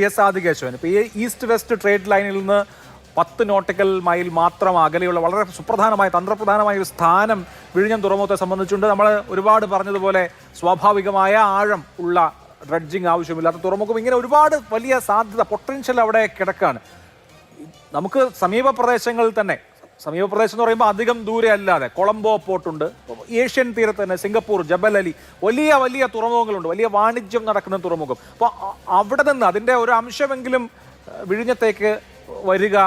S Adikesavan ഇപ്പോൾ ഈ east west trade ലൈനിൽ നിന്ന് 10 നോട്ടിക്കൽ മൈൽ മാത്രം അകലെയുള്ള വളരെ സുപ്രധാനമായ തന്ത്രപ്രധാനമായ ഒരു സ്ഥാനം വിഴിഞ്ഞം തുറമുഖത്തെ സംബന്ധിച്ചുണ്ട്. നമ്മൾ ഒരുപാട് പറഞ്ഞതുപോലെ സ്വാഭാവികമായ ആഴം ഉള്ള ഡ്രഡ്ജിങ് ആവശ്യമില്ലാത്ത തുറമുഖം, ഇങ്ങനെ ഒരുപാട് വലിയ സാധ്യത പൊട്ടൻഷ്യൽ അവിടെ കിടക്കാണ്. നമുക്ക് സമീപ പ്രദേശങ്ങളിൽ തന്നെ, സമീപ പ്രദേശം എന്ന് പറയുമ്പോൾ അധികം ദൂരെ അല്ലാതെ കൊളംബോ പോർട്ടുണ്ട്, ഏഷ്യൻ തീരത്ത് തന്നെ സിംഗപ്പൂർ, ജബൽ അലി, വലിയ വലിയ തുറമുഖങ്ങളുണ്ട്, വലിയ വാണിജ്യം നടക്കുന്ന തുറമുഖം. അപ്പോൾ അവിടെ നിന്ന് അതിൻ്റെ ഒരു അംശമെങ്കിലും വിഴിഞ്ഞത്തേക്ക് വരിക,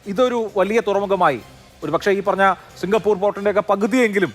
ഇതൊരു വലിയ തുറമുഖമായി ഒരു പക്ഷേ ഈ പറഞ്ഞ സിംഗപ്പൂർ പോർട്ടിൻ്റെയൊക്കെ പകുതിയെങ്കിലും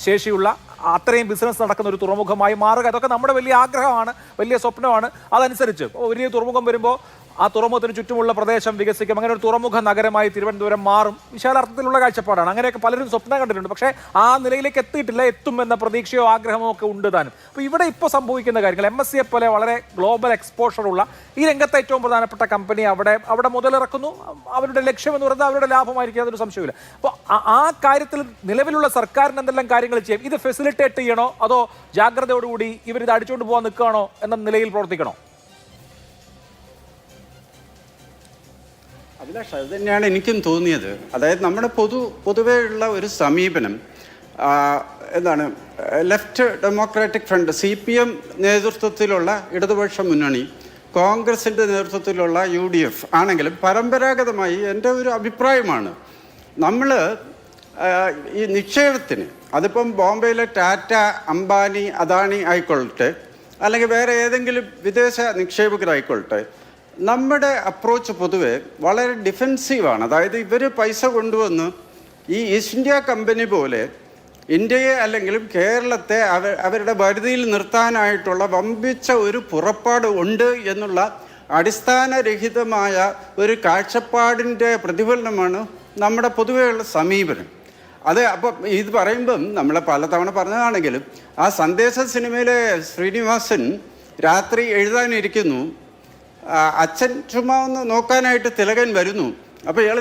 ശേഷിയുള്ള അത്രയും ബിസിനസ് നടക്കുന്ന ഒരു തുറമുഖമായി മാറുക, അതൊക്കെ നമ്മുടെ വലിയ ആഗ്രഹമാണ്, വലിയ സ്വപ്നമാണ്. അതനുസരിച്ച് വലിയ തുറമുഖം വരുമ്പോൾ ആ തുറമുഖത്തിന് ചുറ്റുമുള്ള പ്രദേശം വികസിക്കും, അങ്ങനെ ഒരു തുറമുഖ നഗരമായി തിരുവനന്തപുരം മാറും. വിശാലാർത്ഥത്തിലുള്ള കാഴ്ചപ്പാടാണ്. അങ്ങനെയൊക്കെ പലരും സ്വപ്നം കണ്ടിട്ടുണ്ട്. പക്ഷേ ആ നിലയിലേക്ക് എത്തിയിട്ടില്ല. എത്തും എന്ന പ്രതീക്ഷയോ ആഗ്രഹമോ ഒക്കെ ഉണ്ട് താനും. അപ്പോൾ ഇവിടെ ഇപ്പോൾ സംഭവിക്കുന്ന കാര്യങ്ങൾ, MSCയെ പോലെ വളരെ ഗ്ലോബൽ എക്സ്പോഷറുള്ള ഈ രംഗത്തെ ഏറ്റവും പ്രധാനപ്പെട്ട കമ്പനി അവിടെ മുതലിറക്കുന്നു. അവരുടെ ലക്ഷ്യം എന്ന് പറയുന്നത് അവരുടെ ലാഭമായിരിക്കും, അതൊരു സംശയമില്ല. അപ്പോൾ ആ കാര്യത്തിൽ നിലവിലുള്ള സർക്കാരിന് എന്തെല്ലാം കാര്യങ്ങൾ ചെയ്യാം? ഇത് ഫെസിലിറ്റേറ്റ് ചെയ്യണോ അതോ ജാഗ്രതയോടുകൂടി ഇവരിത് അടിച്ചുകൊണ്ട് പോകാൻ നിൽക്കുകയാണോ എന്ന നിലയിൽ പ്രവർത്തിക്കണോ? അഭിലാഷ്, അത് തന്നെയാണ് എനിക്കും തോന്നിയത്. അതായത് നമ്മുടെ പൊതുവേ ഉള്ള ഒരു സമീപനം എന്താണ്, ലെഫ്റ്റ് ഡെമോക്രാറ്റിക് ഫ്രണ്ട് CPM നേതൃത്വത്തിലുള്ള ഇടതുപക്ഷ മുന്നണി, കോൺഗ്രസിൻ്റെ നേതൃത്വത്തിലുള്ള UDF ആണെങ്കിലും പരമ്പരാഗതമായി എൻ്റെ ഒരു അഭിപ്രായമാണ്, നമ്മൾ ഈ നിക്ഷേപത്തിന്, അതിപ്പം ബോംബെയിലെ ടാറ്റ, അംബാനി, അദാനി ആയിക്കൊള്ളട്ടെ, അല്ലെങ്കിൽ വേറെ ഏതെങ്കിലും വിദേശ നിക്ഷേപകരായിക്കൊള്ളട്ടെ, നമ്മുടെ അപ്രോച്ച് പൊതുവെ വളരെ ഡിഫെൻസീവാണ്. അതായത് ഇവർ പൈസ കൊണ്ടുവന്ന് ഈ ഈസ്റ്റ് ഇന്ത്യ കമ്പനി പോലെ ഇന്ത്യയെ അല്ലെങ്കിലും കേരളത്തെ അവരുടെ പരിധിയിൽ നിർത്താനായിട്ടുള്ള വമ്പിച്ച ഒരു പുറപ്പാട് ഉണ്ട് എന്നുള്ള അടിസ്ഥാനരഹിതമായ ഒരു കാഴ്ചപ്പാടിൻ്റെ പ്രതിഫലനമാണ് നമ്മുടെ പൊതുവെയുള്ള സമീപനം. അത് അപ്പം ഇത് പറയുമ്പം നമ്മൾ പലതവണ പറഞ്ഞതാണെങ്കിലും ആ സന്ദേശ സിനിമയിലെ ശ്രീനിവാസൻ രാത്രി എഴുതാനിരിക്കുന്നു, അച്ഛൻ ചുമ്മാ ഒന്ന് നോക്കാനായിട്ട് തിലകൻ വരുന്നു. അപ്പോൾ ഇയാൾ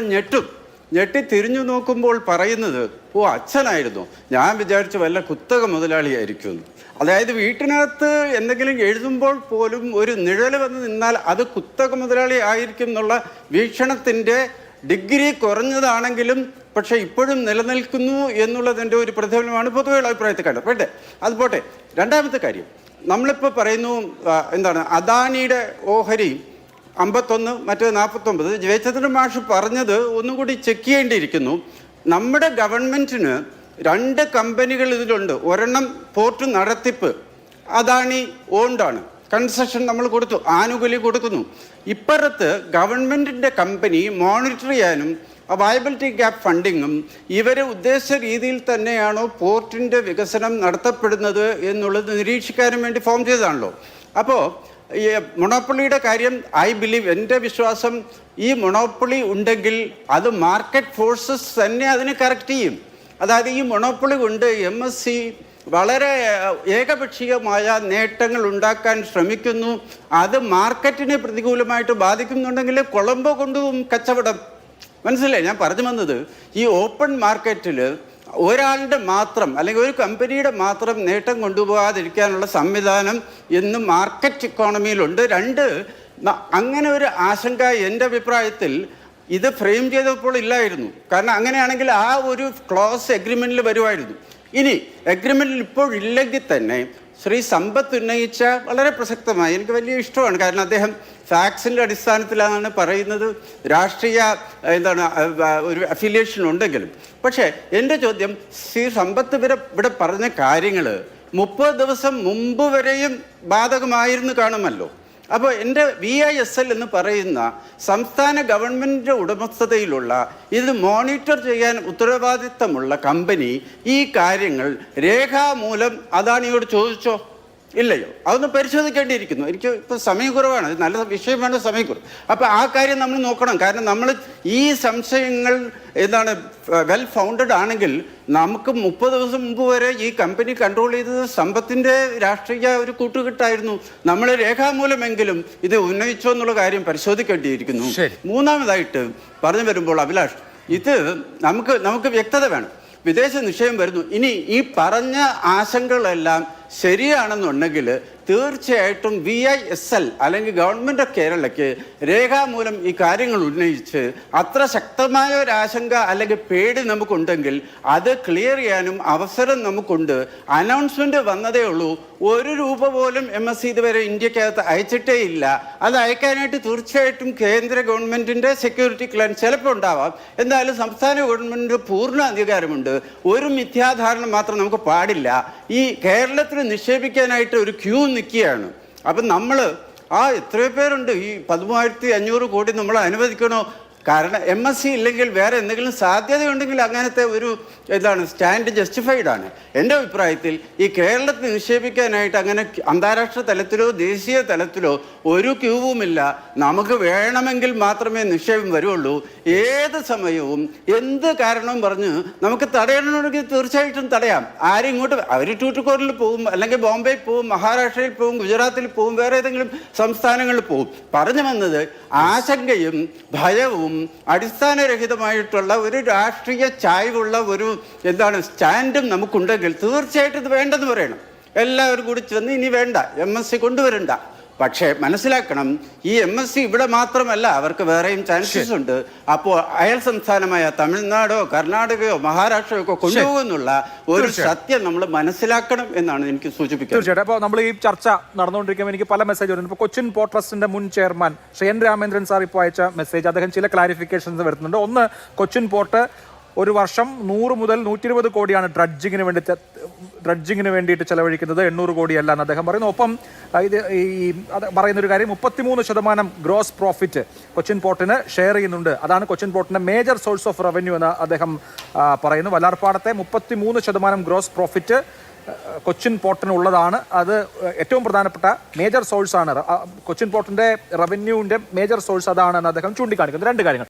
ഞെട്ടി തിരിഞ്ഞു നോക്കുമ്പോൾ പറയുന്നത്, ഓ അച്ഛനായിരുന്നു, ഞാൻ വിചാരിച്ചു വല്ല കുത്തക മുതലാളിയായിരിക്കുമെന്ന്. അതായത് വീട്ടിനകത്ത് എന്തെങ്കിലും എഴുതുമ്പോൾ പോലും ഒരു നിഴൽ വന്ന് നിന്നാൽ അത് കുത്തക മുതലാളി ആയിരിക്കും എന്നുള്ള വീക്ഷണത്തിൻ്റെ ഡിഗ്രി കുറഞ്ഞതാണെങ്കിലും പക്ഷേ ഇപ്പോഴും നിലനിൽക്കുന്നു എന്നുള്ളതിൻ്റെ ഒരു പ്രതിഫലനമാണ് പൊതുവെയുള്ള അഭിപ്രായത്തിൽ കണ്ടത്. പോട്ടെ, അത് പോട്ടെ. രണ്ടാമത്തെ കാര്യം, നമ്മളിപ്പോൾ പറയുന്നു എന്താണ്, അദാനിയുടെ ഓഹരി 51, മറ്റേത് 49. ജയചന്ദ്രൻ മാഷ് പറഞ്ഞത് ഒന്നും കൂടി ചെക്ക് ചെയ്യേണ്ടിയിരിക്കുന്നു. നമ്മുടെ ഗവൺമെൻറ്റിന് 2 കമ്പനികൾ ഇതിലുണ്ട്. ഒരെണ്ണം പോർട്ട് നടത്തിപ്പ്, അദാനി ഓണ്ടാണ്, കൺസെഷൻ നമ്മൾ കൊടുത്തു, ആനുകൂല്യം കൊടുക്കുന്നു. ഇപ്പുറത്ത് ഗവൺമെൻറ്റിൻ്റെ കമ്പനി മോണിറ്റർ ചെയ്യാനും വയബിലിറ്റി ഗ്യാപ്പ് ഫണ്ടിങ്ങും ഇവർ ഉദ്ദേശിച്ച രീതിയിൽ തന്നെയാണോ പോർട്ടിൻ്റെ വികസനം നടത്തപ്പെടുന്നത് എന്നുള്ളത് നിരീക്ഷിക്കാനും വേണ്ടി ഫോം ചെയ്തതാണല്ലോ. അപ്പോൾ ഈ മൊണോപ്പൊളിയുടെ കാര്യം ഐ ബിലീവ്, എൻ്റെ വിശ്വാസം, ഈ മൊണോപ്പൊളി ഉണ്ടെങ്കിൽ അത് മാർക്കറ്റ് ഫോഴ്സസ് തന്നെ അതിനെ കറക്റ്റ് ചെയ്യും. അതായത് ഈ മൊണോപ്പൊളി കൊണ്ട് MSC വളരെ ഏകപക്ഷീയമായ നേട്ടങ്ങൾ ഉണ്ടാക്കാൻ ശ്രമിക്കുന്നു. അത് മാർക്കറ്റിനെ പ്രതികൂലമായിട്ട് ബാധിക്കുന്നുണ്ടെങ്കിൽ കൊളംബോ കൊണ്ടും കച്ചവടം. മനസ്സിലായി ഞാൻ പറഞ്ഞു വന്നത്? ഈ ഓപ്പൺ മാർക്കറ്റിൽ ഒരാളുടെ മാത്രം അല്ലെങ്കിൽ ഒരു കമ്പനിയുടെ മാത്രം നേട്ടം കൊണ്ടുപോകാതിരിക്കാനുള്ള സംവിധാനം എന്നും മാർക്കറ്റ് ഇക്കോണമിയിലുണ്ട്. 2, അങ്ങനെ ഒരു ആശങ്ക എൻ്റെ അഭിപ്രായത്തിൽ ഇത് ഫ്രെയിം ചെയ്തപ്പോൾ ഇല്ലായിരുന്നു. കാരണം അങ്ങനെയാണെങ്കിൽ ആ ഒരു ക്ലോസ് എഗ്രിമെൻറ്റിൽ വരുമായിരുന്നു. ഇനി എഗ്രിമെൻറ്റിൽ ഇപ്പോൾ ഇല്ലെങ്കിൽ തന്നെ ശ്രീ സമ്പത്ത് ഉന്നയിച്ച വളരെ പ്രസക്തമായി, എനിക്ക് വലിയ ഇഷ്ടമാണ്. കാരണം അദ്ദേഹം ഫാക്സിൻ്റെ അടിസ്ഥാനത്തിലാണ് പറയുന്നത്, രാഷ്ട്രീയ എന്താണ് ഒരു അഫിലിയേഷൻ ഉണ്ടെങ്കിലും. പക്ഷേ എൻ്റെ ചോദ്യം, ശ്രീ സമ്പത്ത് ഇവിടെ പറഞ്ഞ കാര്യങ്ങൾ 30 ദിവസം മുമ്പ് വരെയും ബാധകമായിരുന്നു കാണുമല്ലോ. അപ്പോൾ എൻ്റെ VISL എന്ന് പറയുന്ന സംസ്ഥാന ഗവൺമെൻറ്റിൻ്റെ ഉടമസ്ഥതയിലുള്ള ഇത് മോണിറ്റർ ചെയ്യാൻ ഉത്തരവാദിത്തമുള്ള കമ്പനി ഈ കാര്യങ്ങൾ രേഖാമൂലം അദാനിയോട് ചോദിച്ചോ ഇല്ലയോ? അതൊന്ന് പരിശോധിക്കേണ്ടിയിരിക്കുന്നു. എനിക്ക് ഇപ്പോൾ സമയക്കുറവാണ്, നല്ല വിഷയമാണ്, സമയക്കുറവ്. അപ്പോൾ ആ കാര്യം നമ്മൾ നോക്കണം. കാരണം നമ്മൾ ഈ സംശയങ്ങൾ എന്താണ് വെൽ ഫൗണ്ടഡ് ആണെങ്കിൽ നമുക്ക് 30 ദിവസം മുമ്പ് വരെ ഈ കമ്പനി കൺട്രോൾ ചെയ്തത് സമ്പത്തിൻ്റെ രാഷ്ട്രീയ ഒരു കൂട്ടുകെട്ടായിരുന്നു. നമ്മൾ രേഖാമൂലമെങ്കിലും ഇത് ഉന്നയിച്ചോ എന്നുള്ള കാര്യം പരിശോധിക്കേണ്ടിയിരിക്കുന്നു. മൂന്നാമതായിട്ട് പറഞ്ഞു വരുമ്പോൾ അഭിലാഷ്, ഇത് നമുക്ക് വ്യക്തത വേണം. വിദേശ നിക്ഷേപം വരുന്നു. ഇനി ഈ പറഞ്ഞ ആശങ്കകളെല്ലാം ശരിയാണെന്നുണ്ടെങ്കിൽ തീർച്ചയായിട്ടും VISL അല്ലെങ്കിൽ ഗവൺമെൻറ് ഓഫ് കേരളയ്ക്ക് രേഖാമൂലം ഈ കാര്യങ്ങൾ ഉന്നയിച്ച് അത്ര ശക്തമായ ഒരു ആശങ്ക അല്ലെങ്കിൽ പേടി നമുക്കുണ്ടെങ്കിൽ അത് ക്ലിയർ ചെയ്യാനും അവസരം നമുക്കുണ്ട്. അനൗൺസ്മെന്റ് വന്നതേ ഉള്ളൂ. 1 രൂപ പോലും MSc ഇതുവരെ ഇന്ത്യക്കകത്ത് അയച്ചിട്ടേ ഇല്ല. അത് അയക്കാനായിട്ട് തീർച്ചയായിട്ടും കേന്ദ്ര ഗവൺമെന്റിന്റെ സെക്യൂരിറ്റി ക്ലിയറൻസ് ചിലപ്പോൾ ഉണ്ടാവാം. എന്തായാലും സംസ്ഥാന ഗവൺമെന്റിന് പൂർണ്ണ അധികാരമുണ്ട്. ഒരു മിഥ്യാധാരണ മാത്രം നമുക്ക് പാടില്ല. ഈ കേരളത്തിൽ നിക്ഷേപിക്കാനായിട്ട് ഒരു ക്യൂ നിൽക്കുകയാണ്. അപ്പം നമ്മൾ എത്രയോ പേരുണ്ട്, ഈ 13,500 കോടി നമ്മൾ അനുവദിക്കണോ? കാരണം MSc ഇല്ലെങ്കിൽ വേറെ എന്തെങ്കിലും സാധ്യതയുണ്ടെങ്കിൽ അങ്ങനത്തെ ഒരു സ്റ്റാൻഡ് ജസ്റ്റിഫൈഡ് ആണ്. എൻ്റെ അഭിപ്രായത്തിൽ ഈ കേരളത്തിൽ നിക്ഷേപിക്കാനായിട്ട് അങ്ങനെ അന്താരാഷ്ട്ര തലത്തിലോ ദേശീയ തലത്തിലോ ഒരു ക്യൂവുമില്ല. നമുക്ക് വേണമെങ്കിൽ മാത്രമേ നിക്ഷേപം വരുള്ളൂ. ഏത് സമയവും എന്ത് കാരണവും പറഞ്ഞ് നമുക്ക് തടയണമെങ്കിൽ തീർച്ചയായിട്ടും തടയാം. ആരും ഇങ്ങോട്ട് അവർ ട്യൂട്ടുകോറിൽ പോവും, അല്ലെങ്കിൽ ബോംബെയിൽ പോവും, മഹാരാഷ്ട്രയിൽ പോവും, ഗുജറാത്തിൽ പോവും, വേറെ ഏതെങ്കിലും സംസ്ഥാനങ്ങളിൽ പോവും. പറഞ്ഞു വന്നത് ആശങ്കയും ഭയവും അടിസ്ഥാനരഹിതമായിട്ടുള്ള ഒരു രാഷ്ട്രീയ ചായ്വുള്ള ഒരു സ്റ്റാൻഡും നമുക്കുണ്ടെങ്കിൽ തീർച്ചയായിട്ടും ഇത് വേണ്ടെന്ന് പറയണം. എല്ലാവരും കൂടി ചെന്ന് ഇനി വേണ്ട, MSc കൊണ്ടുവരണ്ട. പക്ഷേ മനസ്സിലാക്കണം, ഈ MSc ഇവിടെ മാത്രമല്ല, അവർക്ക് വേറെയും ചാൻസസ് ഉണ്ട്. അപ്പോൾ അയൽ സംസ്ഥാനമായ തമിഴ്നാടോ കർണാടകയോ മഹാരാഷ്ട്രയോ ഒക്കെ കൊണ്ടുപോകുന്നുള്ള ഒരു സത്യം നമ്മൾ മനസ്സിലാക്കണം എന്നാണ് എനിക്ക് സൂചിപ്പിക്കുന്നത്. തീർച്ചയായിട്ടും. അപ്പോൾ നമ്മൾ ഈ ചർച്ച നടന്നുകൊണ്ടിരിക്കുമ്പോൾ എനിക്ക് പല മെസ്സേജ് വരുന്നുണ്ട്. ഇപ്പോൾ കൊച്ചിൻ പോർട്ട് ട്രസ്റ്റിന്റെ മുൻ chairman Shri N. Ramendran sir ഇപ്പോൾ അയച്ച മെസ്സേജ്, അദ്ദേഹം ചില ക്ലാരിഫിക്കേഷൻസ് വരുത്തുന്നുണ്ട്. ഒന്ന്, കൊച്ചിൻ പോർട്ട് ഒരു വർഷം 100 മുതൽ 120 കോടിയാണ് ഡ്രഡ്ജിങ്ങിന് വേണ്ടിയിട്ട് ചെലവഴിക്കുന്നത്, 800 കോടിയല്ല എന്ന് അദ്ദേഹം പറയുന്നു. ഒപ്പം ഇത് പറയുന്നൊരു കാര്യം, 33% ഗ്രോസ് പ്രോഫിറ്റ് കൊച്ചിൻ പോർട്ടിന് ഷെയർ ചെയ്യുന്നുണ്ട്. അതാണ് കൊച്ചിൻ പോർട്ടിന്റെ മേജർ സോഴ്സ് ഓഫ് റവന്യൂ എന്ന് അദ്ദേഹം പറയുന്നു. വല്ലാർപാടത്തെ 33% ഗ്രോസ് പ്രോഫിറ്റ് കൊച്ചിൻ പോർട്ടിനുള്ളതാണ്. അത് ഏറ്റവും പ്രധാനപ്പെട്ട മേജർ സോഴ്സാണ്. കൊച്ചിൻ പോർട്ടിന്റെ റവന്യൂവിന്റെ മേജർ സോഴ്സ് അതാണെന്ന് അദ്ദേഹം ചൂണ്ടിക്കാണിക്കുന്നു. 2 കാര്യങ്ങൾ.